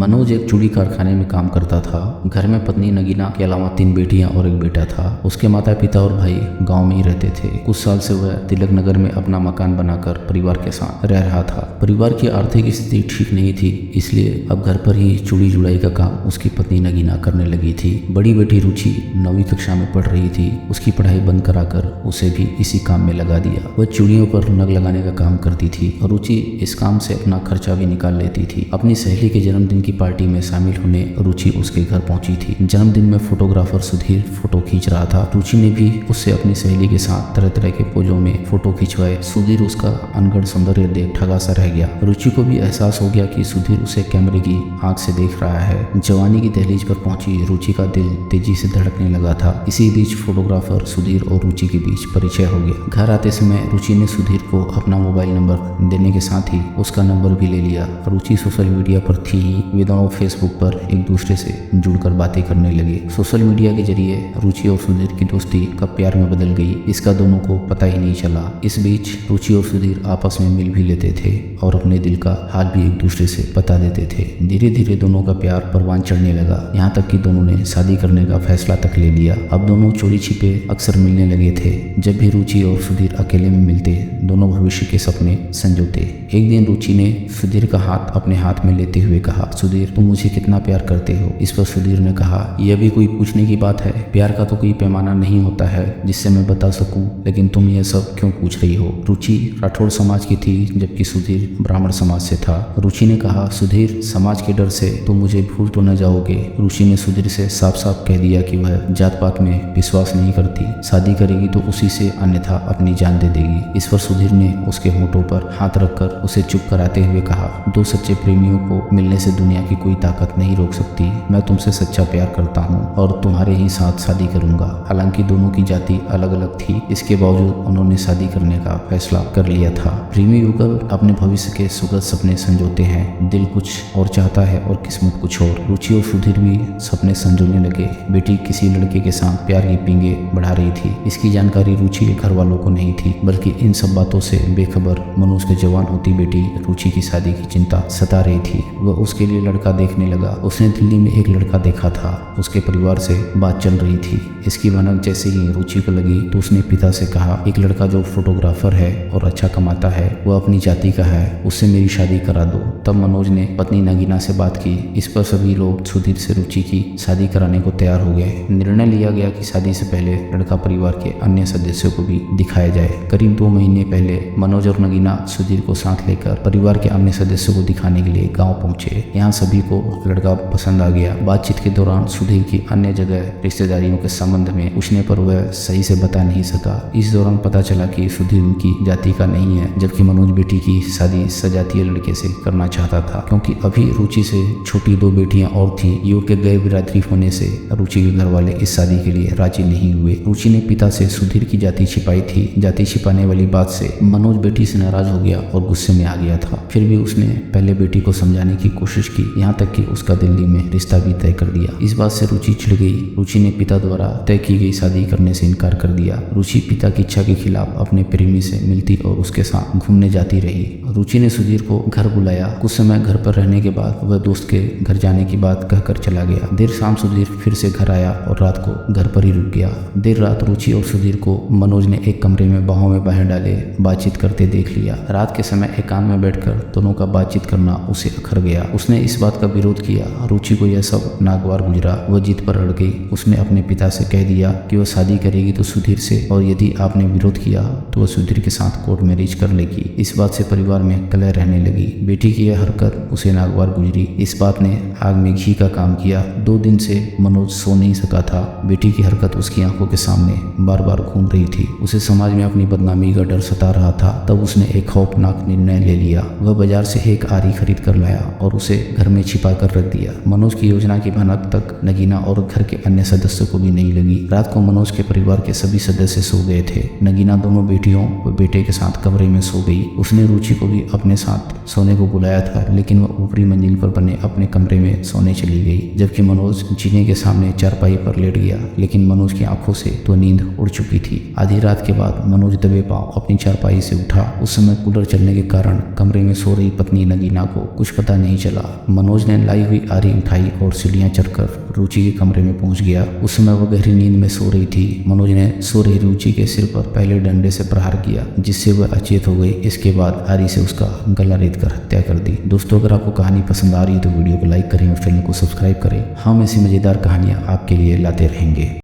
मनोज एक चूड़ी कारखाने में काम करता था। घर में पत्नी नगीना के अलावा 3 बेटियां और एक बेटा था। उसके माता पिता और भाई गांव में ही रहते थे। कुछ साल से वह तिलक नगर में अपना मकान बनाकर परिवार के साथ रह रहा था। परिवार की आर्थिक स्थिति ठीक नहीं थी, इसलिए अब घर पर ही चूड़ी जुड़ाई का काम उसकी पत्नी नगीना करने लगी थी। बड़ी बेटी रुचि 9वीं कक्षा में पढ़ रही थी। उसकी पढ़ाई बंद कराकर उसे भी इसी काम में लगा दिया। वह चूड़ियों पर नग लगाने का काम करती थी और रुचि इस काम से अपना खर्चा भी निकाल लेती थी। अपनी सहेली के जन्मदिन की पार्टी में शामिल होने रुचि उसके घर पहुंची थी। जन्मदिन में फोटोग्राफर सुधीर फोटो खींच रहा था। रुचि ने भी उससे अपनी सहेली के साथ तरह तरह के पोजों में फोटो खिंचवाए। सुधीर उसका अनगढ़ सौंदर्य देख ठगा सा रह गया। रुचि को भी एहसास हो गया कि सुधीर उसे कैमरे की आंख से देख रहा है। जवानी की दहलीज पर पहुंची रुचि का दिल तेजी से धड़कने लगा था। इसी बीच फोटोग्राफर सुधीर और रुचि के बीच परिचय हो गया। घर आते समय रुचि ने सुधीर को अपना मोबाइल नंबर देने के साथ ही उसका नंबर भी ले लिया। रुचि सोशल मीडिया पर थी ही, वे दोनों फेसबुक पर एक दूसरे से जुड़कर बातें करने लगे। सोशल मीडिया के जरिए रुचि और सुधीर की दोस्ती कब प्यार में बदल गई, इसका दोनों को पता ही नहीं चला। इस बीच रुचि और सुधीर आपस में मिल भी लेते थे और अपने दिल का हाल भी एक दूसरे से बता देते थे। धीरे धीरे दोनों का प्यार परवान चढ़ने लगा, यहाँ तक कि दोनों ने शादी करने का फैसला तक ले लिया। अब दोनों चोरी छिपे अक्सर मिलने लगे थे। जब भी रुचि और सुधीर अकेले में मिलते, दोनों भविष्य के सपने संजोते। एक दिन रुचि ने सुधीर का हाथ अपने हाथ में लेते हुए कहा, सुधीर तुम मुझे कितना प्यार करते हो। इस पर सुधीर ने कहा, यह भी कोई पूछने की बात है। प्यार का तो कोई पैमाना नहीं होता है जिससे मैं बता सकूं, लेकिन तुम यह सब क्यों पूछ रही हो। रुचि राठौड़ समाज की थी जबकि सुधीर ब्राह्मण समाज से था। रुचि ने कहा, सुधीर समाज के डर से तुम मुझे भूल तो न जाओगे। रुचि ने सुधीर से साफ साफ कह दिया कि वह जात पात में विश्वास नहीं करती, शादी करेगी तो उसी से, अन्यथा अपनी जान दे देगी। इस पर सुधीर ने उसके होठों पर हाथ रखकर उसे चुप कराते हुए कहा, दो सच्चे प्रेमियों को मिलने से दुनिया की कोई ताकत नहीं रोक सकती। मैं तुमसे सच्चा प्यार करता हूँ और तुम्हारे ही साथ शादी करूंगा। हालांकि दोनों की जाति अलग अलग थी, इसके बावजूद उन्होंने शादी करने का फैसला कर लिया था। प्रेमी युगल अपने भविष्य के सुखद सपने संजोते हैं। दिल कुछ और चाहता है और किस्मत कुछ और। रुचि और सुधीर भी सपने संजोने लगे। बेटी किसी लड़के के साथ प्यार की पींगे बढ़ा रही थी। इसकी जानकारी रुचि के घर वालों को नहीं थी, बल्कि इन सब बातों से बेखबर मनोज के जवान होती बेटी रुचि की शादी की चिंता सता रही थी। वह उसके लिए लड़का देखने लगा। उसने दिल्ली में एक लड़का देखा था, उसके परिवार से बात चल रही थी। इसकी भनक जैसे ही रुचि को लगी तो उसने पिता से कहा, एक लड़का जो फोटोग्राफर है और अच्छा कमाता है, वह अपनी जाति का है, उससे मेरी शादी करा दो। तब मनोज ने पत्नी नगीना से बात की। इस पर सभी लोग सुधीर से रुचि की शादी कराने को तैयार हो गए। निर्णय लिया गया कि शादी से पहले लड़का परिवार के अन्य सदस्यों को भी दिखाया जाए। करीब 2 महीने पहले मनोज और नगीना सुधीर को साथ लेकर परिवार के अन्य सदस्यों को दिखाने के लिए गाँव पहुंचे। यहाँ सभी को लड़का पसंद आ गया। बातचीत के दौरान सुधीर की अन्य जगह रिश्तेदारियों के संबंध में पूछने पर वह सही से बता नहीं सका। इस दौरान पता चला कि सुधीर उनकी जाति का नहीं है, जबकि मनोज बेटी की शादी सजातीय लड़के से करना चाहता था। क्योंकि अभी रुचि से छोटी 2 बेटियां और थी, युवक के गैर बिरादरी होने से रुचि के घर वाले इस शादी के लिए राजी नहीं हुए। रुचि ने पिता से सुधीर की जाति छिपाई थी। जाति छिपाने वाली बात से मनोज बेटी से नाराज हो गया और गुस्से में आ गया था। फिर भी उसने पहले बेटी को समझाने की कोशिश की, यहाँ तक कि उसका दिल्ली में रिश्ता भी तय कर दिया। इस बात से रुचि चिढ़ गई। रुचि ने पिता द्वारा तय की गई शादी करने से इनकार कर दिया। रुचि पिता की इच्छा के खिलाफ अपने प्रेमी से मिलती और उसके साथ घूमने जाती रही। रुचि ने सुधीर को घर बुलाया। कुछ समय घर पर रहने के बाद वह दोस्त के घर जाने की बात कहकर चला गया। देर शाम सुधीर फिर से घर आया और रात को घर पर ही रुक गया। देर रात रुचि और सुधीर को मनोज ने एक कमरे में बाहों में बाहें डाले बातचीत करते देख लिया। रात के समय एकांत में बैठकर दोनों का बातचीत करना उसे अखर गया। उसने इस बात का विरोध किया। रुचि को यह सब नागवार गुजरा। वह जिद पर अड़ गई। उसने अपने पिता से कह दिया कि वह शादी करेगी तो सुधीर से, और यदि आपने विरोध किया तो वह सुधीर के साथ कोर्ट मैरिज कर लेगी। इस बात से परिवार में कलह रहने लगी। बेटी की यह हरकत उसे नागवार गुजरी। इस बात ने आग में घी का काम किया। 2 दिन से मनोज सो नहीं सका था। बेटी की हरकत उसकी आंखों के सामने बार बार घूम रही थी। उसे समाज में अपनी बदनामी का डर सता रहा था। तब उसने एक खौफनाक निर्णय ले लिया। वह बाजार से एक आरी खरीद कर लाया और उसे घर में छिपा कर रख दिया। मनोज की योजना की भनक तक नगीना और घर के अन्य सदस्यों को भी नहीं लगी। रात को मनोज के परिवार के सभी सदस्य सो गए थे। नगीना दोनों बेटियों व बेटे के साथ कमरे में सो गई। उसने रुचि को भी अपने साथ सोने को बुलाया था, लेकिन वह ऊपरी मंजिल पर बने अपने कमरे में सोने चली गई। जबकि मनोज जीने के सामने चारपाई पर लेट गया, लेकिन मनोज की आंखों से तो नींद उड़ चुकी थी। आधी रात के बाद मनोज दबे पांव अपनी चारपाई से उठा। उस समय कूलर चलने के कारण कमरे में सो रही पत्नी नगीना को कुछ पता नहीं चला। मनोज ने लाई हुई आरी उठाई और सीढ़ियां चढ़कर रुचि के कमरे में पहुंच गया। उस समय वह गहरी नींद में सो रही थी। मनोज ने सो रही रुचि के सिर पर पहले डंडे से प्रहार किया, जिससे वह अचेत हो गई। इसके बाद आरी से उसका गला रेत कर हत्या कर दी। दोस्तों, अगर आपको कहानी पसंद आ रही है तो वीडियो को लाइक करें और चैनल को सब्सक्राइब करें। हम ऐसी मजेदार कहानियां आपके लिए लाते रहेंगे।